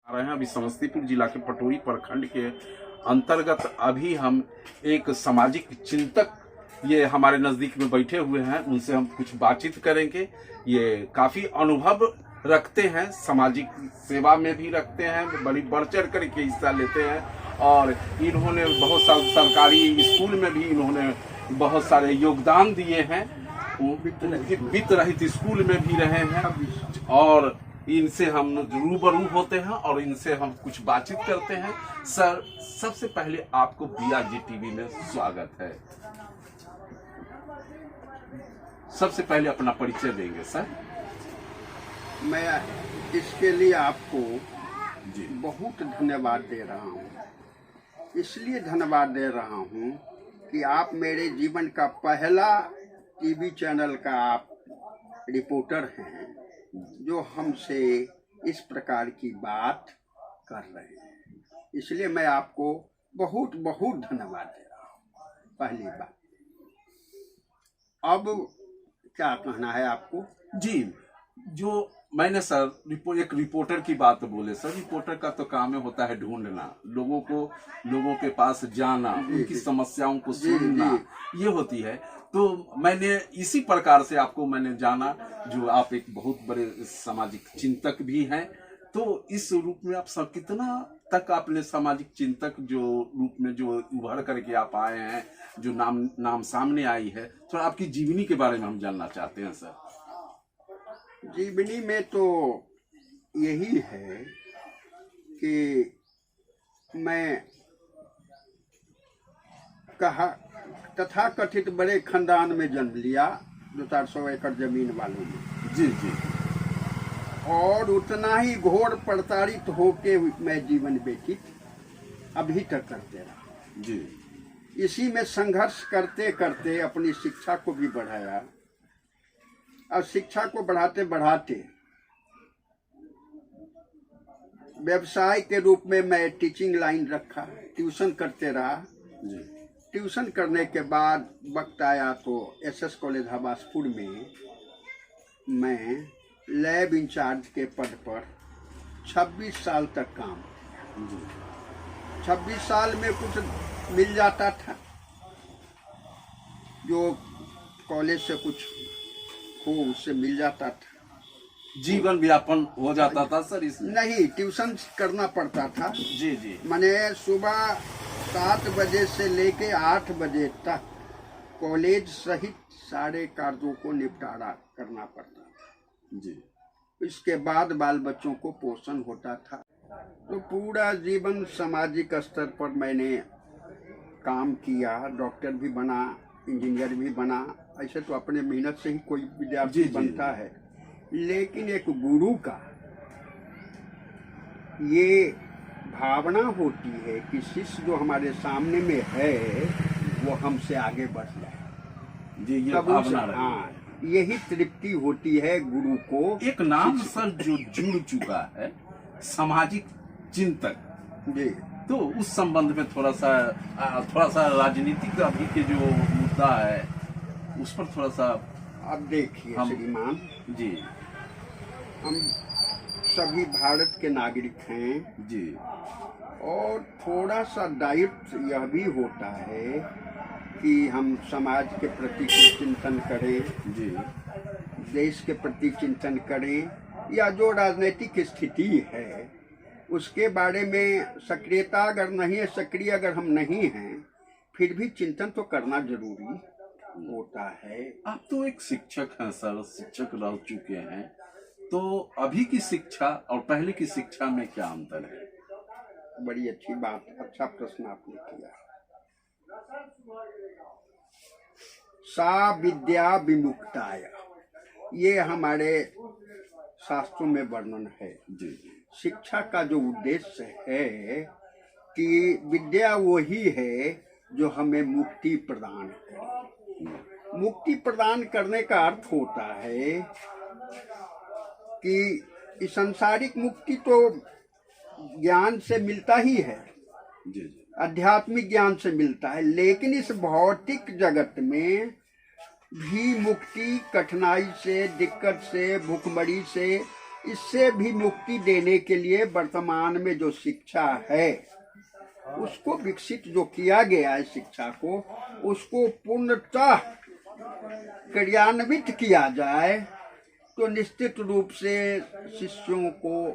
आ रहे हैं अभी समस्तीपुर जिला के पटोरी प्रखंड के अंतर्गत। अभी हम एक सामाजिक चिंतक ये हमारे नजदीक में बैठे हुए हैं, उनसे हम कुछ बातचीत करेंगे। ये काफी अनुभव रखते हैं, सामाजिक सेवा में भी रखते हैं, बड़ी बढ़ चढ़ करके हिस्सा लेते हैं। और इन्होंने बहुत सारे सरकारी स्कूल में भी इन्होंने बहुत सारे योगदान दिए हैं, वित्त रहित स्कूल में भी रहे हैं। और इनसे हम रूबरू होते हैं और इनसे हम कुछ बातचीत करते हैं। सर, सबसे पहले आपको BRG टीवी में स्वागत है। सबसे पहले अपना परिचय देंगे सर। मैं इसके लिए आपको बहुत धन्यवाद दे रहा हूँ। इसलिए धन्यवाद दे रहा हूँ कि आप मेरे जीवन का पहला टीवी चैनल का आप रिपोर्टर हैं जो हमसे इस प्रकार की बात कर रहे हैं। इसलिए मैं आपको बहुत बहुत धन्यवाद दे रहा हूँ। पहली बात। अब क्या कहना है आपको? जी, जो मैंने सर एक रिपोर्टर की बात बोले सर, रिपोर्टर का तो काम है होता है ढूंढना, लोगों के पास जाना, उनकी समस्याओं को सुनना, ये होती है। तो मैंने इसी प्रकार से आपको मैंने जाना, जो आप एक बहुत बड़े सामाजिक चिंतक भी हैं। तो इस रूप में आप सब कितना तक आपने सामाजिक चिंतक जो रूप में जो उभर करके आप आए हैं, जो नाम सामने आई है, थोड़ा आपकी जीवनी के बारे में हम जानना चाहते हैं सर। जीवनी में तो यही है कि मैं तथा कथित बड़े खानदान में जन्म लिया, 200-400 एकड़ जमीन वालों में। जी जी। और उतना ही घोर प्रताड़ित होके मैं जीवन व्यतीत अभी तक करते रहा जी। इसी में संघर्ष करते करते अपनी शिक्षा को भी बढ़ाया। और शिक्षा को बढ़ाते बढ़ाते व्यवसाय के रूप में मैं टीचिंग लाइन रखा, ट्यूशन करते रहा जी। ट्यूशन करने के बाद वक्त आया तो SS कॉलेज हवासपुर में मैं लैब इंचार्ज के पद पर 26 साल तक काम। 26 साल में कुछ मिल जाता था, जो कॉलेज से कुछ हो उससे मिल जाता था, जीवन व्यापन हो जाता था सर इसमें। नहीं, ट्यूशन करना पड़ता था। जी जी। मैंने सुबह 7 बजे से लेके 8 बजे तक कॉलेज सहित सारे कार्यों को निपटारा करना पड़ता था जी। इसके बाद बाल बच्चों को पोषण होता था। तो पूरा जीवन सामाजिक स्तर पर मैंने काम किया, डॉक्टर भी बना, इंजीनियर भी बना। ऐसे तो अपने मेहनत से ही कोई विद्यार्थी बनता है, लेकिन एक गुरु का ये भावना होती है कि शिष्य जो हमारे सामने में है वो हमसे आगे बढ़ जाए। जी, ये भावना हाँ, यही तृप्ति होती है गुरु को। एक नाम सर जो जुड़ चुका है, सामाजिक चिंतक जी। तो उस संबंध में थोड़ा सा राजनीतिक अभी के जो मुद्दा है उस पर थोड़ा सा। अब देखिए श्रीमान जी, हम सभी भारत के नागरिक हैं जी। और थोड़ा सा दायित्व यह भी होता है कि हम समाज के प्रति कुछ चिंतन करें, जी। देश के प्रति चिंतन करें, या जो राजनीतिक स्थिति है उसके बारे में सक्रियता अगर नहीं है, सक्रिय अगर हम नहीं हैं, फिर भी चिंतन तो करना जरूरी होता है। आप तो एक शिक्षक हैं सर, शिक्षक रह चुके हैं, तो अभी की शिक्षा और पहले की शिक्षा में क्या अंतर है? बड़ी अच्छी बात, अच्छा प्रश्न आपने किया। सा विद्या विमुक्ताय, ये हमारे शास्त्रों में वर्णन है। जी। शिक्षा का जो उद्देश्य है कि विद्या वही है जो हमें मुक्ति प्रदान करे। मुक्ति प्रदान करने का अर्थ होता है कि सांसारिक मुक्ति तो ज्ञान से मिलता ही है, जी जी। आध्यात्मिक ज्ञान से मिलता है, लेकिन इस भौतिक जगत में भी मुक्ति कठिनाई से, दिक्कत से, भूखमरी से इससे भी मुक्ति देने के लिए वर्तमान में जो शिक्षा है उसको विकसित जो किया गया है, शिक्षा को उसको पूर्णतः क्रियान्वित किया जाए तो निश्चित रूप से शिष्यों को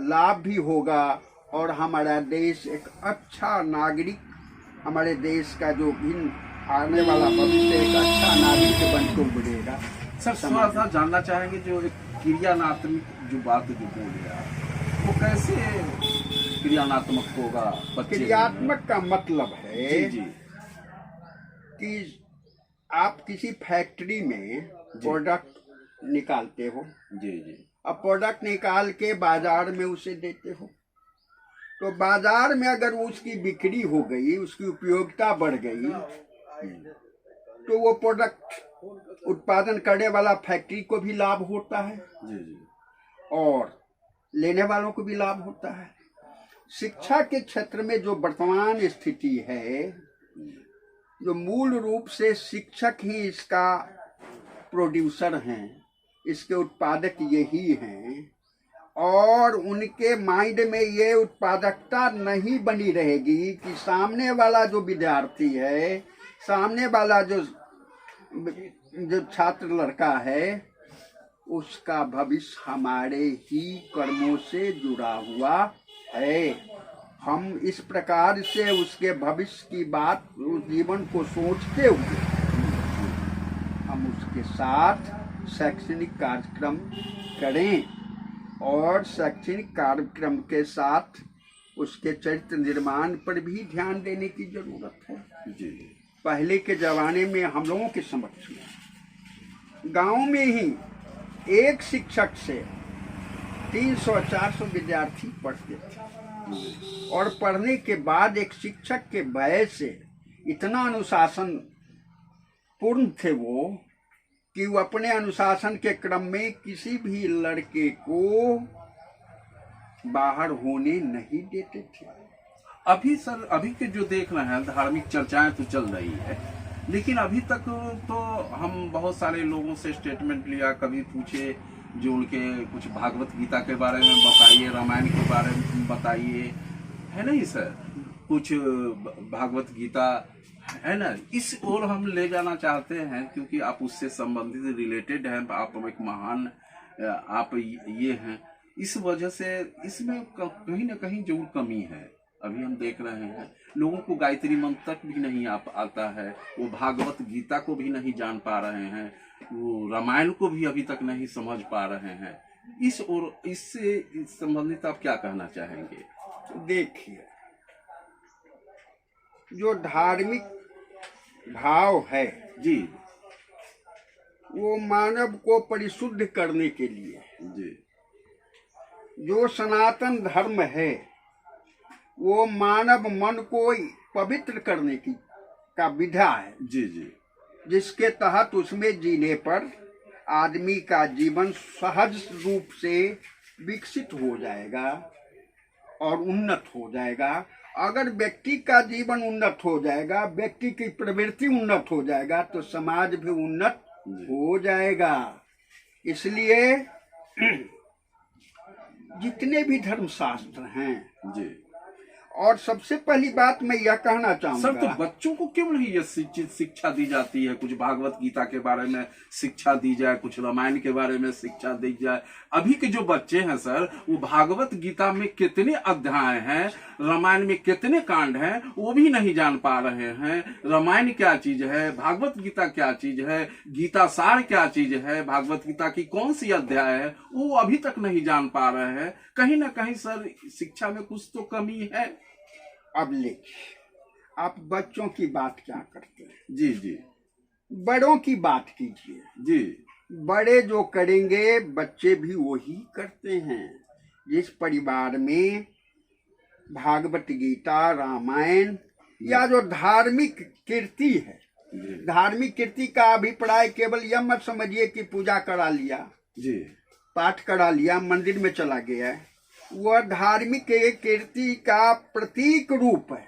लाभ भी होगा और हमारा देश एक अच्छा नागरिक, हमारे देश का जो भिन्न आने वाला भविष्य एक अच्छा नागरिक बनकर उभरेगा। सर थोड़ा सा जानना चाहेंगे, जो एक क्रियानात्मक जो बात जो बोल रहे आप, वो कैसे क्रियानात्मक होगा बच्चे? क्रियात्मक का मतलब है जी जी कि आप किसी फैक्ट्री में प्रोडक्ट निकालते हो, जी जी, अब प्रोडक्ट निकाल के बाजार में उसे देते हो, तो बाजार में अगर उसकी बिक्री हो गई, उसकी उपयोगिता बढ़ गई, तो वो प्रोडक्ट उत्पादन करने वाला फैक्ट्री को भी लाभ होता है जी जी, और लेने वालों को भी लाभ होता है। शिक्षा के क्षेत्र में जो वर्तमान स्थिति है, जो मूल रूप से शिक्षक ही इसका प्रोड्यूसर हैं, इसके उत्पादक यही हैं, और उनके माइंड में ये उत्पादकता नहीं बनी रहेगी कि सामने वाला जो विद्यार्थी है, सामने वाला जो छात्र लड़का है, उसका भविष्य हमारे ही कर्मों से जुड़ा हुआ है। हम इस प्रकार से उसके भविष्य की बात, उस जीवन को सोचते हुए हम उसके साथ शैक्षणिक कार्यक्रम करें और शैक्षणिक कार्यक्रम के साथ उसके चरित्र निर्माण पर भी ध्यान देने की जरूरत है। जी। पहले के जमाने में हम लोगों के समक्ष में गांव में ही एक शिक्षक से 300-400 विद्यार्थी पढ़ते थे, और पढ़ने के बाद एक शिक्षक के भय से इतना अनुशासन पूर्ण थे वो कि वो अपने अनुशासन के क्रम में किसी भी लड़के को बाहर होने नहीं देते थे। अभी सर, अभी के जो देख रहे हैं, धार्मिक चर्चाएं तो चल रही है, लेकिन अभी तक तो हम बहुत सारे लोगों से स्टेटमेंट लिया, कभी पूछे जो उनके कुछ भागवत गीता के बारे में बताइए, रामायण के बारे में बताइए, है नहीं सर, कुछ भागवत गीता है ना, इस ओर हम ले जाना चाहते हैं क्योंकि आप उससे संबंधित रिलेटेड हैं, आप एक महान आप ये हैं, इस वजह से इसमें कहीं ना कहीं जरूर कमी है। अभी हम देख रहे हैं लोगों को गायत्री मंत्र तक भी नहीं आता है, वो भागवत गीता को भी नहीं जान पा रहे हैं, वो रामायण को भी अभी तक नहीं समझ पा रहे हैं। इस और इससे संबंधित आप क्या कहना चाहेंगे? देखिए, जो धार्मिक भाव है जी, वो मानव को परिशुद्ध करने के लिए, जी, जो सनातन धर्म है वो मानव मन को पवित्र करने की का विधा है, जी जी, जिसके तहत उसमें जीने पर आदमी का जीवन सहज रूप से विकसित हो जाएगा और उन्नत हो जाएगा। अगर व्यक्ति का जीवन उन्नत हो जाएगा, व्यक्ति की प्रवृत्ति उन्नत हो जाएगा, तो समाज भी उन्नत हो जाएगा। इसलिए जितने भी धर्मशास्त्र हैं जी, और सबसे पहली बात मैं यह कहना चाहूंगा, सर, तो बच्चों को क्यों नहीं ये शिक्षा दी जाती है? कुछ भागवत गीता के बारे में शिक्षा दी जाए, कुछ रामायण के बारे में शिक्षा दी जाए। अभी के जो बच्चे हैं सर, वो भागवत गीता में कितने अध्याय हैं, रामायण में कितने कांड हैं, वो भी नहीं जान पा रहे हैं। रामायण क्या चीज है, भागवत गीता क्या चीज है, गीता सार क्या चीज है, भागवत गीता की कौन सी अध्याय है, वो अभी तक नहीं जान पा रहे हैं। कहीं ना कहीं सर शिक्षा में कुछ तो कमी है। अब देखिए, आप बच्चों की बात क्या करते हैं? जी जी, बड़ों की बात कीजिए। जी, बड़े जो करेंगे बच्चे भी वही करते हैं। जिस परिवार में भागवत गीता, रामायण या जो धार्मिक कीर्ति है, धार्मिक कीर्ति का अभिप्राय केवल यह मत समझिए कि पूजा करा लिया, जी, पाठ करा लिया, मंदिर में चला गया, वह धार्मिक कीर्ति का प्रतीक रूप है।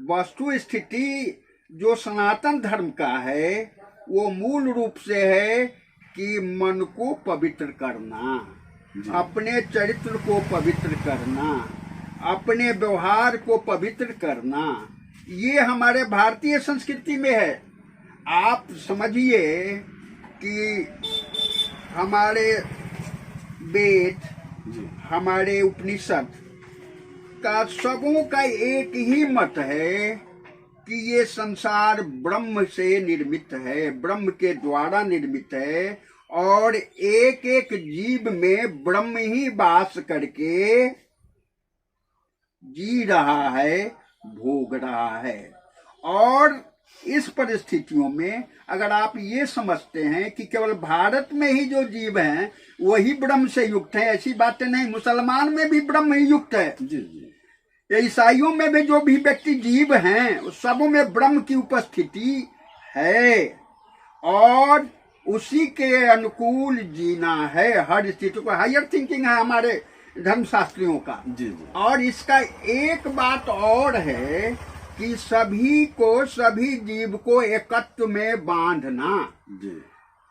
वस्तु स्थिति जो सनातन धर्म का है वो मूल रूप से है कि मन को पवित्र करना, अपने चरित्र को पवित्र करना, अपने व्यवहार को पवित्र करना, ये हमारे भारतीय संस्कृति में है। आप समझिए कि हमारे वेद, हमारे उपनिषद का सबों का एक ही मत है कि ये संसार ब्रह्म से निर्मित है, ब्रह्म के द्वारा निर्मित है, और एक एक जीव में ब्रह्म ही वास करके जी रहा है, भोग रहा है। और इस परिस्थितियों में अगर आप ये समझते हैं कि केवल भारत में ही जो जीव हैं वही ब्रह्म से युक्त है, ऐसी बातें नहीं। मुसलमान में भी ब्रह्म ही युक्त है, ईसाइयों में भी जो भी व्यक्ति जीव हैं सबों में ब्रह्म की उपस्थिति है, और उसी के अनुकूल जीना है। हर स्थिति को हायर थिंकिंग है हमारे धर्मशास्त्रियों का। और इसका एक बात और है कि सभी को, सभी जीव को एकत्व में बांधना,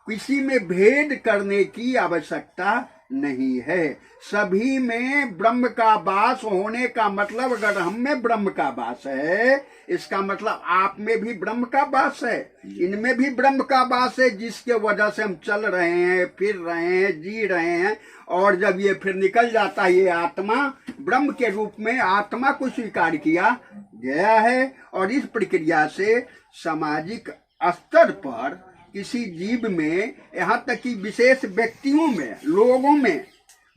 किसी में भेद करने की आवश्यकता नहीं है। सभी में ब्रह्म का वास होने का मतलब, अगर हम में ब्रह्म का वास है, इसका मतलब आप में भी ब्रह्म का वास है, इनमें भी ब्रह्म का वास है, जिसके वजह से हम चल रहे हैं, फिर रहे हैं, जी रहे हैं। और जब ये फिर निकल जाता है, ये आत्मा ब्रह्म के रूप में आत्मा को स्वीकार किया गया है। और इस प्रक्रिया से सामाजिक स्तर पर किसी जीव में, यहाँ तक कि विशेष व्यक्तियों में, लोगों में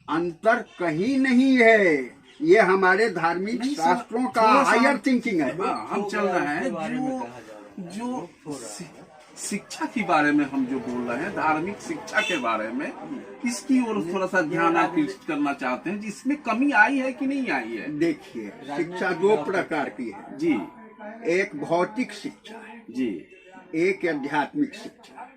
अंतर कहीं नहीं है। ये हमारे धार्मिक शास्त्रों का हायर थिंकिंग है। हम चल रहे हैं जो शिक्षा के बारे में हम जो बोल रहे हैं, धार्मिक शिक्षा के बारे में, इसकी ओर थोड़ा सा ध्यान आकर्षित करना चाहते हैं, जिसमें कमी आई है कि नहीं आई है। देखिए, शिक्षा दो प्रकार की है जी। एक भौतिक शिक्षा है जी, एक आध्यात्मिक शिक्षा,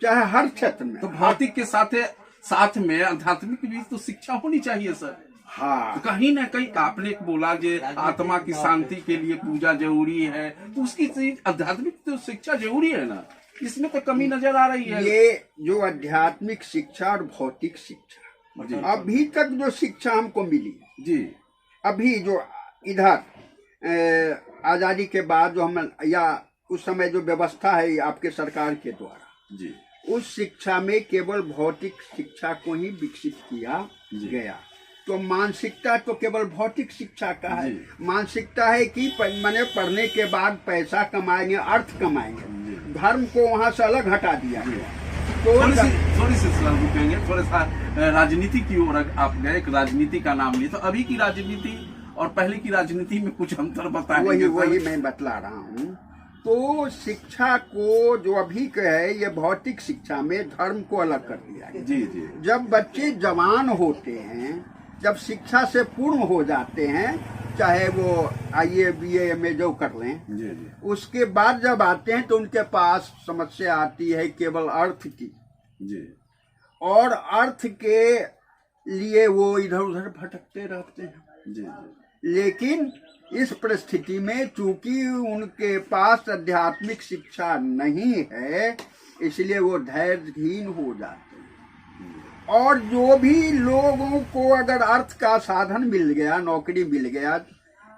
चाहे हर क्षेत्र में। तो भौतिक के साथ में आध्यात्मिक भी तो शिक्षा होनी चाहिए सर। हाँ, तो कहीं ना कहीं आपने बोला जो आत्मा की शांति के लिए पूजा जरूरी है, तो उसकी आध्यात्मिक तो शिक्षा जरूरी है ना, इसमें तो कमी नजर आ रही है। ये जो आध्यात्मिक शिक्षा और भौतिक शिक्षा, अभी तक जो शिक्षा हमको मिली जी, अभी जो इधर आजादी के बाद जो हम, या उस समय जो व्यवस्था है आपके सरकार के द्वारा जी, उस शिक्षा में केवल भौतिक शिक्षा को ही विकसित किया गया। तो मानसिकता तो केवल भौतिक शिक्षा का है। मानसिकता है कि मैंने पढ़ने के बाद पैसा कमाएंगे, अर्थ कमाएंगे, धर्म को वहां से अलग हटा दिया गया। तो थोड़ी सी रुकेंगे, थोड़ा सा राजनीति की ओर आप गए, एक राजनीति का नाम लिए, तो अभी की राजनीति और पहले की राजनीति में कुछ अंतर बताएंगे? वही मैं बतला रहा हूँ। तो शिक्षा को जो अभी का है, ये भौतिक शिक्षा में धर्म को अलग कर दिया है। जी जी। जब बच्चे जवान होते हैं, जब शिक्षा से पूर्ण हो जाते हैं, चाहे वो IAS BA में जो कर लें, जी जी, उसके बाद जब आते हैं तो उनके पास समस्या आती है केवल अर्थ की जी, और अर्थ के लिए वो इधर उधर भटकते रहते हैं। जी, लेकिन इस परिस्थिति में चूंकि उनके पास आध्यात्मिक शिक्षा नहीं है, इसलिए वो धैर्यहीन हो जाते हैं। और जो भी लोगों को अगर अर्थ का साधन मिल गया, नौकरी मिल गया,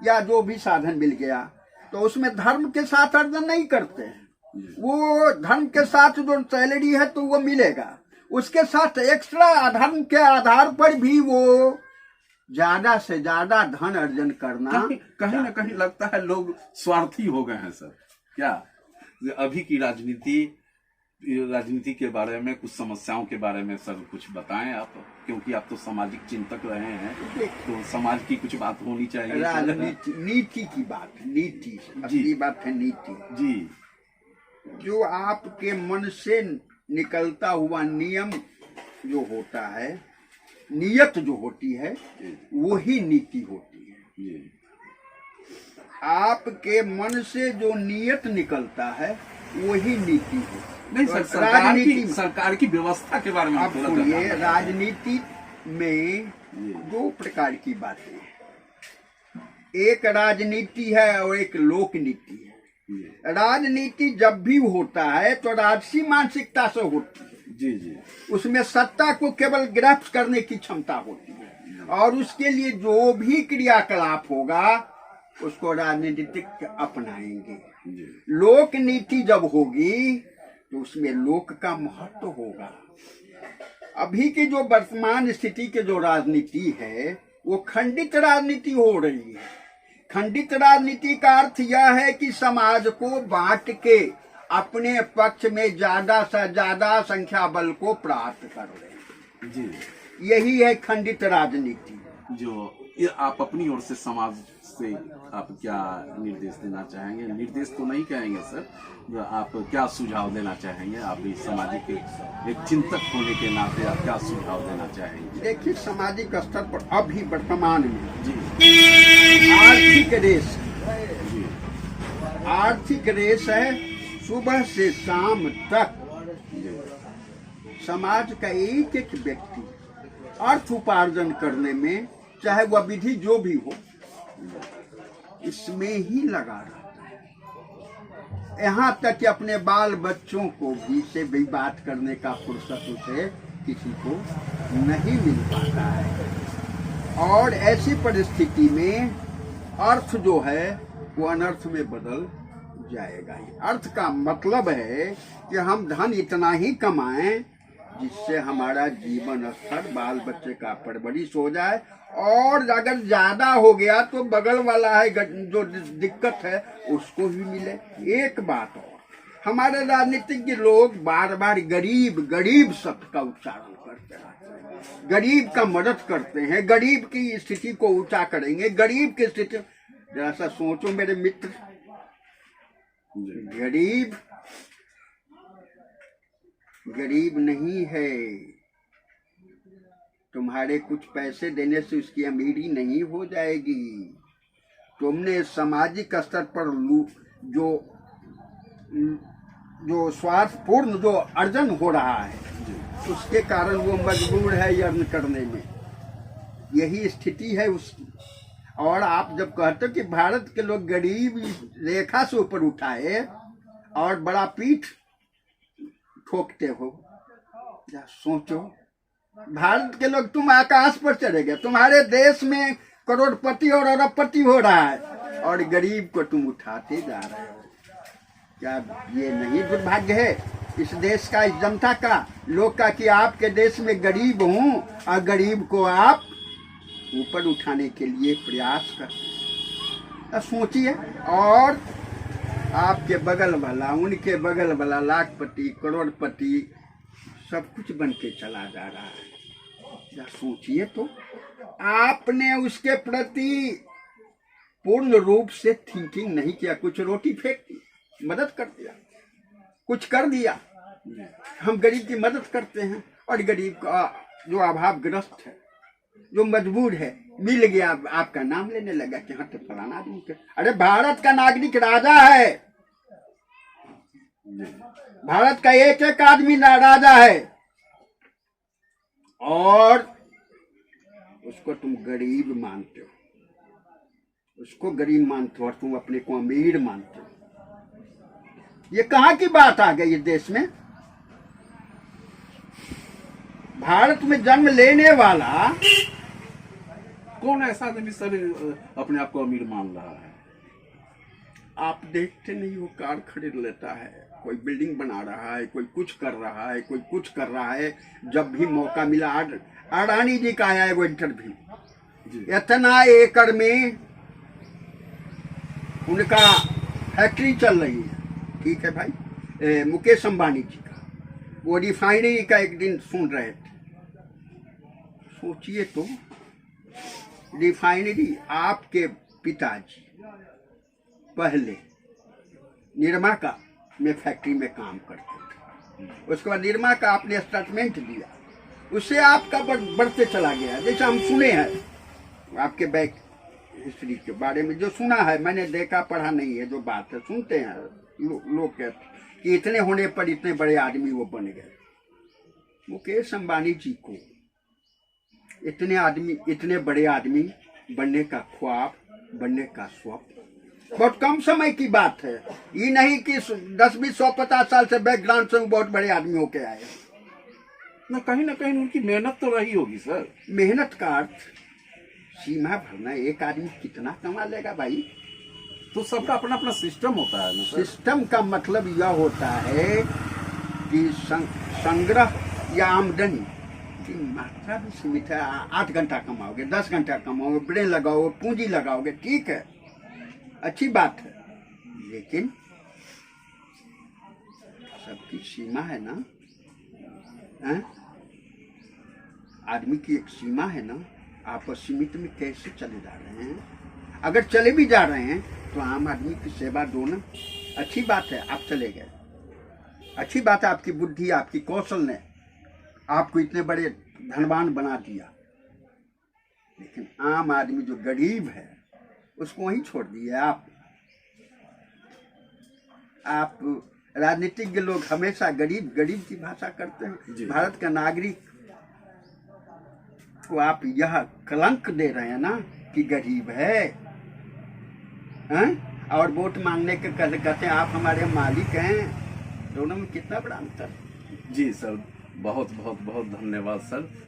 या जो भी साधन मिल गया, तो उसमें धर्म के साथ अर्जन नहीं करते हैं। वो धर्म के साथ जो सैलरी है तो वो मिलेगा, उसके साथ एक्स्ट्रा धर्म के आधार पर भी वो ज्यादा से ज्यादा धन अर्जन करना। कहीं ना कहीं लगता है लोग स्वार्थी हो गए हैं सर। क्या अभी की राजनीति के बारे में, कुछ समस्याओं के बारे में सर कुछ बताएं आप, क्योंकि आप तो सामाजिक चिंतक रहे हैं, तो समाज की कुछ बात होनी चाहिए। राजनीति नीति की बात है, नीति असली बात है नीति जी। जो आपके मन से निकलता हुआ नियम जो होता है, नियत जो होती है, वही नीति होती है। आपके मन से जो नियत निकलता है वही नीति है। नहीं सर, सरकार की व्यवस्था के बारे में आप सुनिए, राजनीति में दो प्रकार की बातें हैं। एक राजनीति है और एक लोक नीति है। राजनीति जब भी होता है तो राजसी मानसिकता से होती है। जी जी। उसमें सत्ता को केवल ग्रैप्स करने की क्षमता होती है और उसके लिए जो भी क्रियाकलाप होगा उसको राजनीतिक अपनाएंगे। लोक नीति जब होगी तो उसमें लोक का महत्व होगा। अभी की जो वर्तमान स्थिति के जो राजनीति है वो खंडित राजनीति हो रही है। खंडित राजनीति का अर्थ यह है कि समाज को बांट के अपने पक्ष में ज्यादा से ज्यादा संख्या बल को प्राप्त कर रहे हैं। जी। यही है खंडित राजनीति। जो ये आप अपनी ओर से समाज से आप क्या निर्देश देना चाहेंगे? निर्देश तो नहीं कहेंगे सर, जो आप क्या सुझाव देना चाहेंगे? आप इस सामाजिक एक चिंतक होने के नाते आप क्या सुझाव देना चाहेंगे? देखिए, सामाजिक स्तर पर अभी वर्तमान में जी आर्थिक रेस, जी आर्थिक रेस है। सुबह से शाम तक समाज का एक एक व्यक्ति अर्थ उपार्जन करने में, चाहे वह विधि जो भी हो, इसमें ही लगा रहता है। यहाँ तक कि अपने बाल बच्चों को भी से भी बात करने का फुर्सत उसे किसी को नहीं मिल पाता है। और ऐसी परिस्थिति में अर्थ जो है वो अनर्थ में बदल जाएगा ही। अर्थ का मतलब है कि हम धन इतना ही कमाएं जिससे हमारा जीवन स्तर, बाल बच्चे का परवरिश हो जाए, और अगर ज्यादा हो गया तो बगल वाला है जो दिक्कत है उसको भी मिले। एक बात और, हमारे राजनीतिज्ञ लोग बार बार गरीब गरीब शब्द का उच्चारण करते रहते हैं। गरीब का मदद करते हैं, गरीब की स्थिति को ऊंचा करेंगे। गरीब की स्थिति, जरा सा सोचो मेरे मित्र, गरीब गरीब नहीं है। तुम्हारे कुछ पैसे देने से उसकी अमीरी नहीं हो जाएगी। तुमने सामाजिक स्तर पर जो स्वार्थपूर्ण जो अर्जन हो रहा है उसके कारण वो मजबूर है अर्न करने में। यही स्थिति है उसकी। और आप जब कहते हो कि भारत के लोग गरीब रेखा से ऊपर उठाए और बड़ा पीठ ठोकते हो, या सोचो, भारत के लोग, तुम आकाश पर चले गए, तुम्हारे देश में करोड़पति और अरबपति हो रहा है और गरीब को तुम उठाते जा रहे हो। क्या ये नहीं दुर्भाग्य है इस देश का, इस जनता का, लोग का, कि आपके देश में गरीब हूं और गरीब को आप ऊपर उठाने के लिए प्रयास करते? सोचिए। और आपके बगल वाला, उनके बगल वाला लाखपति, करोड़पति, सब कुछ बन के चला जा रहा है। या सोचिए तो, आपने उसके प्रति पूर्ण रूप से थिंकिंग नहीं किया। कुछ रोटी फेंक दी, मदद कर दिया, कुछ कर दिया। हम गरीब की मदद करते हैं और गरीब का जो अभावग्रस्त है, जो मजबूर है, मिल गया, आपका नाम लेने लगा कि हाँ तो फलाना आदमी के। अरे भारत का नागरिक राजा है, भारत का एक एक आदमी राजा है, और उसको तुम गरीब मानते हो, उसको गरीब मानते हो और तुम अपने को अमीर मानते हो। ये कहाँ की बात आ गई इस देश में? भारत में जन्म लेने वाला कौन ऐसा आदमी सर अपने आप को अमीर मान रहा है? आप देखते नहीं हो, कार खरीद लेता है, कोई बिल्डिंग बना रहा है, कोई कुछ कर रहा है, कोई कुछ कर रहा है। जब भी मौका मिला, अडानी जी का आया है वो इंटरव्यू, इतना एकड़ में उनका फैक्ट्री चल रही है, ठीक है भाई, मुकेश अंबानी जी का, वो रिफाइनरी का एक दिन सुन रहे थे। सोचिए तो, रिफाइनरी, आपके पिताजी पहले निरमा का में फैक्ट्री में काम करते थे, उसके बाद निरमा का आपने स्टेटमेंट दिया, उससे आपका बढ़ते चला गया। जैसे हम सुने हैं आपके बैक हिस्ट्री के बारे में, जो सुना है, मैंने देखा पढ़ा नहीं है, जो बात है सुनते हैं लोग कहते कि इतने होने पर इतने बड़े आदमी वो बन गए। मुकेश अंबानी जी को इतने बड़े आदमी बनने का ख्वाब, बनने का स्वप्न बहुत कम समय की बात है। ये नहीं कि 10, 20, 100, 50 साल से बैकग्राउंड से बहुत बड़े आदमी होके आए। ना कहीं उनकी मेहनत तो रही होगी सर। मेहनत का अर्थ सीमा भरना। एक आदमी कितना कमा लेगा भाई? तो सबका अपना अपना सिस्टम होता है ना सर। सिस्टम का मतलब यह होता है कि संग्रह या आमदनी की मात्रा भी सीमित है। 8 घंटा कमाओगे, 10 घंटा कमाओगे, ब्रेन लगाओगे, पूंजी लगाओगे, ठीक है, अच्छी बात है, लेकिन सबकी सीमा है ना। हैं? आदमी की एक सीमा है ना। आप सीमित में कैसे चले जा रहे हैं? अगर चले भी जा रहे हैं तो आम आदमी की सेवा दो ना। अच्छी बात है आप चले गए, अच्छी बात है, आपकी बुद्धि, आपकी कौशल ने आपको इतने बड़े धनवान बना दिया, लेकिन आम आदमी जो गरीब है उसको वहीं छोड़ दिए आप। राजनीतिज्ञ लोग हमेशा गरीब गरीब की भाषा करते हैं। भारत का नागरिक को आप यह कलंक दे रहे हैं ना कि गरीब है, हैं? और वोट मांगने के कहते हैं आप हमारे मालिक हैं। दोनों में कितना बड़ा अंतर। जी सर, बहुत बहुत बहुत धन्यवाद सर।